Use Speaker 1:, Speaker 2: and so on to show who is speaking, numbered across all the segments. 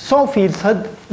Speaker 1: 100%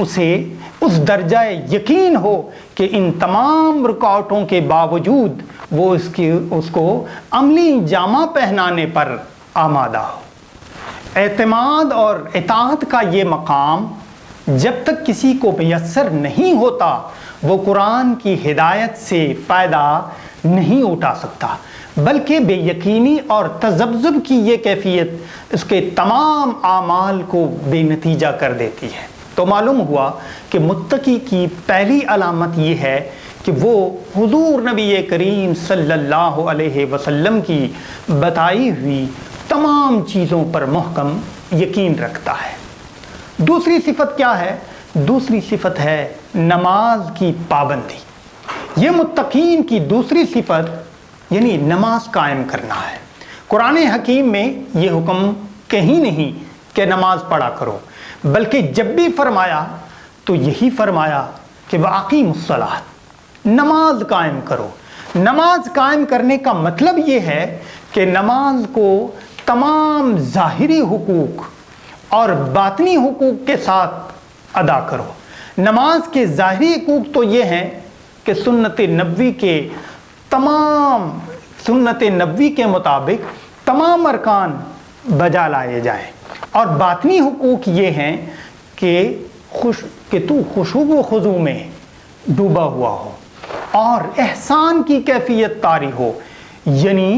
Speaker 1: اسے اس درجہ یقین ہو کہ ان تمام رکاوٹوں کے باوجود وہ اس کو عملی جامہ پہنانے پر آمادہ ہو۔ اعتماد اور اطاعت کا یہ مقام جب تک کسی کو میسر نہیں ہوتا وہ قرآن کی ہدایت سے فائدہ نہیں اٹھا سکتا، بلکہ بے یقینی اور تذبذب کی یہ کیفیت اس کے تمام اعمال کو بے نتیجہ کر دیتی ہے۔ تو معلوم ہوا کہ متقی کی پہلی علامت یہ ہے کہ وہ حضور نبی کریم صلی اللہ علیہ وسلم کی بتائی ہوئی تمام چیزوں پر محکم یقین رکھتا ہے۔ دوسری صفت کیا ہے؟ دوسری صفت ہے نماز کی پابندی۔ یہ متقین کی دوسری صفت یعنی نماز قائم کرنا ہے۔ قرآن حکیم میں یہ حکم کہیں نہیں کہ نماز پڑھا کرو، بلکہ جب بھی فرمایا تو یہی فرمایا کہ وَأَقِیمُوا الصَّلَاةَ، نماز قائم کرو۔ نماز قائم کرنے کا مطلب یہ ہے کہ نماز کو تمام ظاہری حقوق اور باطنی حقوق کے ساتھ ادا کرو۔ نماز کے ظاہری حقوق تو یہ ہیں کہ سنت نبوی کے مطابق تمام ارکان بجا لائے جائیں، اور باطنی حقوق یہ ہیں کہ تو خشوع و خضوع میں ڈوبا ہوا ہو اور احسان کی کیفیت طاری ہو، یعنی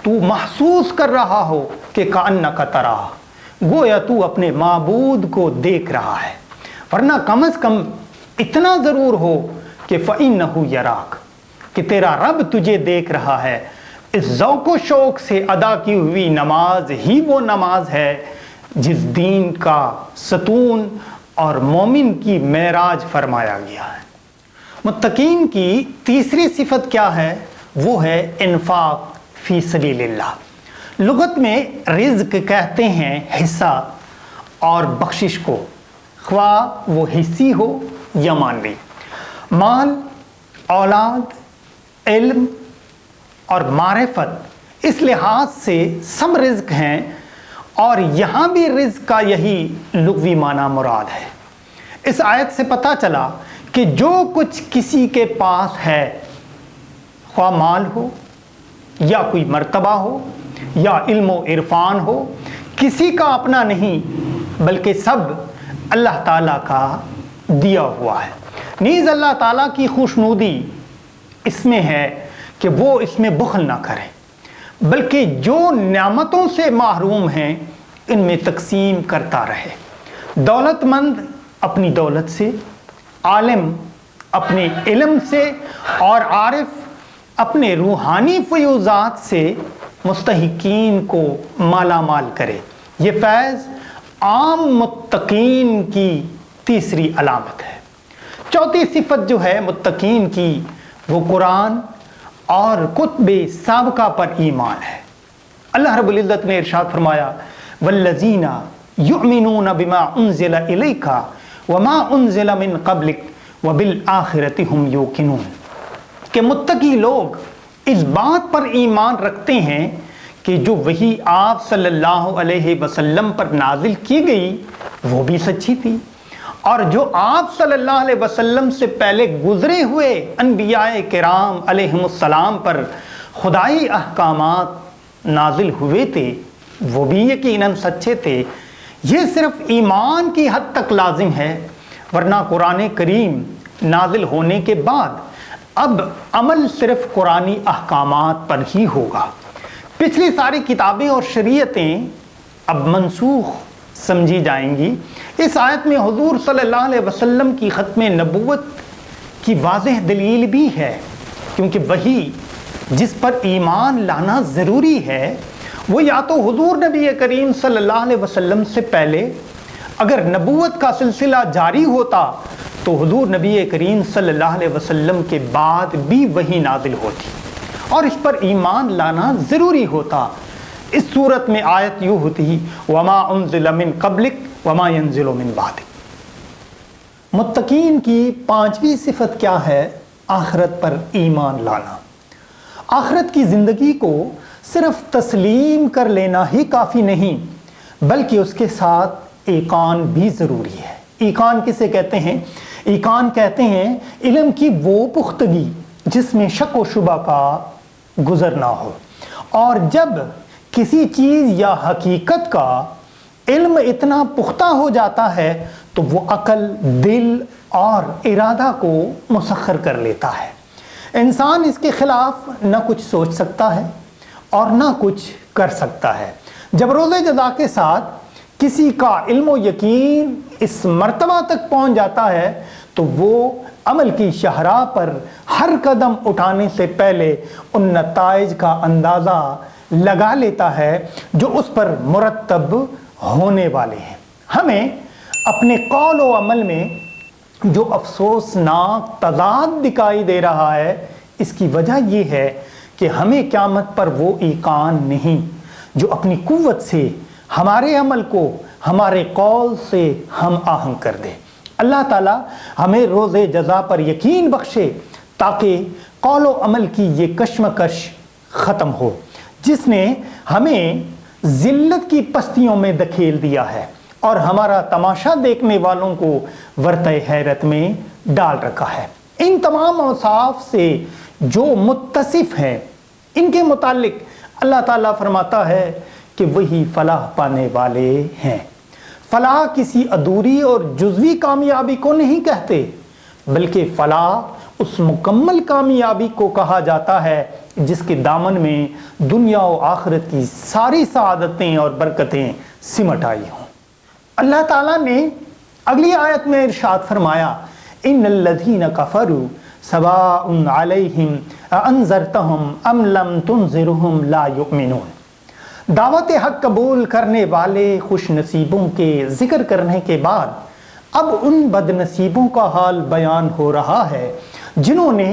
Speaker 1: تو محسوس کر رہا ہو کہ کأنک تراہ، گویا تو اپنے معبود کو دیکھ رہا ہے، ورنہ کم از کم اتنا ضرور ہو کہ فَإِنَّهُ يَرَاكَ، کہ تیرا رب تجھے دیکھ رہا ہے۔ اس ذوق و شوق سے ادا کی ہوئی نماز ہی وہ نماز ہے جس دین کا ستون اور مومن کی معراج فرمایا گیا ہے۔ متقین کی تیسری صفت کیا ہے؟ وہ ہے انفاق فی سبیل اللہ۔ لغت میں رزق کہتے ہیں حصہ اور بخشش کو، خواہ وہ حصی ہو یا مانوی۔ مال، اولاد، علم اور معرفت اس لحاظ سے سب رزق ہیں، اور یہاں بھی رزق کا یہی لغوی معنی مراد ہے۔ اس آیت سے پتہ چلا کہ جو کچھ کسی کے پاس ہے، خواہ مال ہو یا کوئی مرتبہ ہو یا علم و عرفان ہو، کسی کا اپنا نہیں بلکہ سب اللہ تعالیٰ کا دیا ہوا ہے۔ نیز اللہ تعالیٰ کی خوشنودی اس میں ہے کہ وہ اس میں بخل نہ کریں، بلکہ جو نعمتوں سے محروم ہیں ان میں تقسیم کرتا رہے۔ دولت مند اپنی دولت سے، عالم اپنے علم سے، اور عارف اپنے روحانی فیوزات سے مستحقین کو مالا مال کرے۔ یہ فیض عام متقین کی تیسری علامت ہے۔ چوتھی صفت جو ہے متقین کی، وہ قرآن اور کتب سابقہ پر ایمان ہے۔ اللہ رب العزت نے ارشاد فرمایا والذین یؤمنون بما انزل الیک وما انزل من قبلک وبالآخرۃ ہم یوقنون، کہ متقی لوگ اس بات پر ایمان رکھتے ہیں کہ جو وحی آپ صلی اللہ علیہ وسلم پر نازل کی گئی وہ بھی سچی تھی، اور جو آپ صلی اللہ علیہ وسلم سے پہلے گزرے ہوئے انبیاء کرام علیہم السلام پر خدائی احکامات نازل ہوئے تھے وہ بھی یقیناً سچے تھے۔ یہ صرف ایمان کی حد تک لازم ہے، ورنہ قرآن کریم نازل ہونے کے بعد اب عمل صرف قرآنی احکامات پر ہی ہوگا۔ پچھلی ساری کتابیں اور شریعتیں اب منسوخ سمجھی جائیں گی۔ اس آیت میں حضور صلی اللہ علیہ وسلم کی ختم نبوت کی واضح دلیل بھی ہے، کیونکہ وہی جس پر ایمان لانا ضروری ہے وہ یا تو حضور نبی کریم صلی اللہ علیہ وسلم سے پہلے اگر نبوت کا سلسلہ جاری ہوتا تو حضور نبی کریم صلی اللہ علیہ وسلم کے بعد بھی وہی نازل ہوتی اور اس پر ایمان لانا ضروری ہوتا۔ اس صورت میں آیت یوں ہوتی وما انزل من قبلک وما ينزل من بعدک۔ متقین کی پانچویں صفت کیا ہے؟ آخرت پر ایمان لانا۔ آخرت کی زندگی کو صرف تسلیم کر لینا ہی کافی نہیں، بلکہ اس کے ساتھ ایقان بھی ضروری ہے۔ ایقان کسے کہتے ہیں؟ ایقان کہتے ہیں علم کی وہ پختگی جس میں شک و شبہ کا گزر نہ ہو، اور جب کسی چیز یا حقیقت کا علم اتنا پختہ ہو جاتا ہے تو وہ عقل، دل اور ارادہ کو مسخر کر لیتا ہے۔ انسان اس کے خلاف نہ کچھ سوچ سکتا ہے اور نہ کچھ کر سکتا ہے۔ جب روز جزا کے ساتھ کسی کا علم و یقین اس مرتبہ تک پہنچ جاتا ہے تو وہ عمل کی شاہراہ پر ہر قدم اٹھانے سے پہلے ان نتائج کا اندازہ لگا لیتا ہے جو اس پر مرتب ہونے والے ہیں۔ ہمیں اپنے قول و عمل میں جو افسوسناک تضاد دکھائی دے رہا ہے، اس کی وجہ یہ ہے کہ ہمیں قیامت پر وہ ایقان نہیں جو اپنی قوت سے ہمارے عمل کو ہمارے قول سے ہم آہنگ کر دے۔ اللہ تعالی ہمیں روز جزا پر یقین بخشے تاکہ قول و عمل کی یہ کشمکش ختم ہو جس نے ہمیں ذلت کی پستیوں میں دھکیل دیا ہے اور ہمارا تماشا دیکھنے والوں کو ورطہ حیرت میں ڈال رکھا ہے۔ ان تمام اوصاف سے جو متصف ہیں، ان کے متعلق اللہ تعالیٰ فرماتا ہے کہ وہی فلاح پانے والے ہیں۔ فلاح کسی ادھوری اور جزوی کامیابی کو نہیں کہتے، بلکہ فلاح اس مکمل کامیابی کو کہا جاتا ہے جس کے دامن میں دنیا و آخرت کی ساری سعادتیں اور برکتیں سمٹ آئی ہوں۔ اللہ تعالیٰ نے اگلی آیت میں ارشاد فرمایا، ان الذین کفروا سواء علیہم انذرتہم ام لم تنذرہم لا یؤمنون۔ دعوت حق قبول کرنے والے خوش نصیبوں کے ذکر کرنے کے بعد اب ان بد نصیبوں کا حال بیان ہو رہا ہے جنہوں نے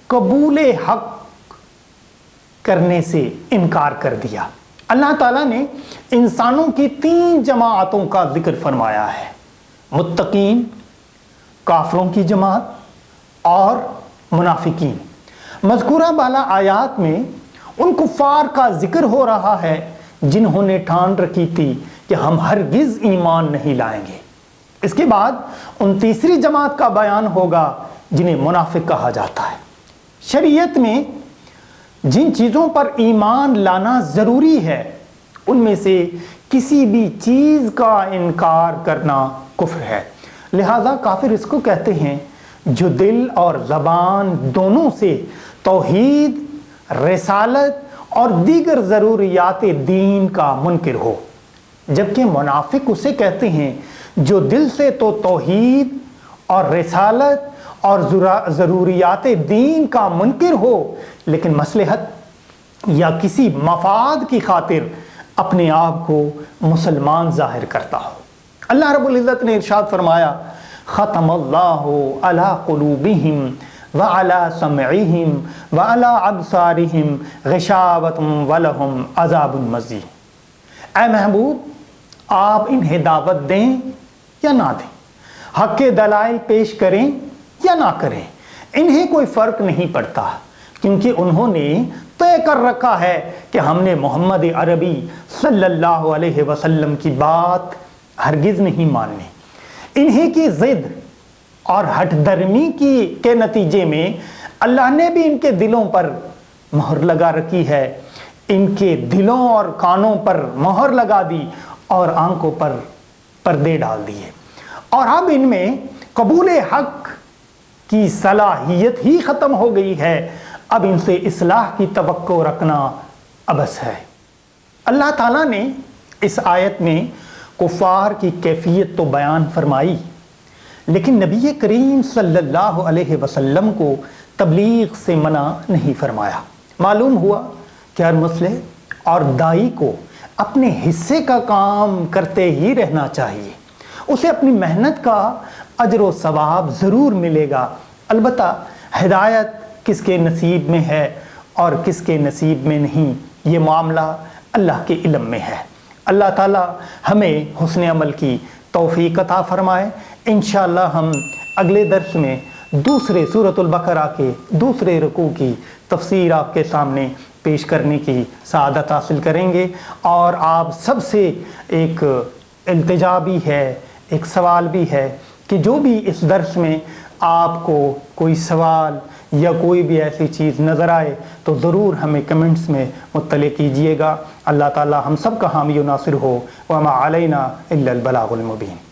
Speaker 1: قبول حق کرنے سے انکار کر دیا۔ اللہ تعالیٰ نے انسانوں کی 3 جماعتوں کا ذکر فرمایا ہے، متقین، کافروں کی جماعت اور منافقین۔ مذکورہ بالا آیات میں ان کفار کا ذکر ہو رہا ہے جنہوں نے ٹھان رکھی تھی کہ ہم ہرگز ایمان نہیں لائیں گے۔ اس کے بعد ان تیسری جماعت کا بیان ہوگا جنہیں منافق کہا جاتا ہے۔ شریعت میں جن چیزوں پر ایمان لانا ضروری ہے ان میں سے کسی بھی چیز کا انکار کرنا کفر ہے، لہذا کافر اس کو کہتے ہیں جو دل اور زبان دونوں سے توحید، رسالت اور دیگر ضروریات دین کا منکر ہو، جبکہ منافق اسے کہتے ہیں جو دل سے تو توحید اور رسالت اور ضروریات دین کا منکر ہو لیکن مصلحت یا کسی مفاد کی خاطر اپنے آپ کو مسلمان ظاہر کرتا ہو۔ اللہ رب العزت نے ارشاد فرمایا، ختم اللہ علی قلوبہم وعلی سمعہم وعلی ابصارہم غشاوۃ ولہم عذاب مزید۔ اے محبوب، آپ انہیں دعوت دیں یا نہ دیں، حق کے دلائل پیش کریں یا نہ کریں، انہیں کوئی فرق نہیں پڑتا، کیونکہ انہوں نے طے کر رکھا ہے کہ ہم نے محمد عربی صلی اللہ علیہ وسلم کی بات ہرگز نہیں ماننی۔ انہیں کی ضد اور ہٹ درمی کے نتیجے میں اللہ نے بھی ان کے دلوں پر مہر لگا رکھی ہے، ان کے دلوں اور کانوں پر مہر لگا دی اور آنکھوں پر پردے ڈال دیے، اور اب ان میں قبول حق کی صلاحیت ہی ختم ہو گئی ہے، اب ان سے اصلاح کی توقع رکھنا عبث ہے۔ اللہ تعالیٰ نے اس آیت میں کفار کی کیفیت تو بیان فرمائی، لیکن نبی کریم صلی اللہ علیہ وسلم کو تبلیغ سے منع نہیں فرمایا۔ معلوم ہوا کہ ہر مصلح اور دائی کو اپنے حصے کا کام کرتے ہی رہنا چاہیے، اسے اپنی محنت کا اجر و ثواب ضرور ملے گا، البتہ ہدایت کس کے نصیب میں ہے اور کس کے نصیب میں نہیں، یہ معاملہ اللہ کے علم میں ہے۔ اللہ تعالی ہمیں حسن عمل کی توفیق عطا فرمائے۔ انشاءاللہ ہم اگلے درس میں دوسرے سورۃ البقرہ کے دوسرے رکوع کی تفسیر آپ کے سامنے پیش کرنے کی سعادت حاصل کریں گے، اور آپ سب سے ایک التجا بھی ہے، ایک سوال بھی ہے کہ جو بھی اس درس میں آپ کو کوئی سوال یا کوئی بھی ایسی چیز نظر آئے تو ضرور ہمیں کمنٹس میں مطلع کیجئے گا۔ اللہ تعالی ہم سب کا حامی و ناصر ہو۔ وما علینا الا البلاغ المبین۔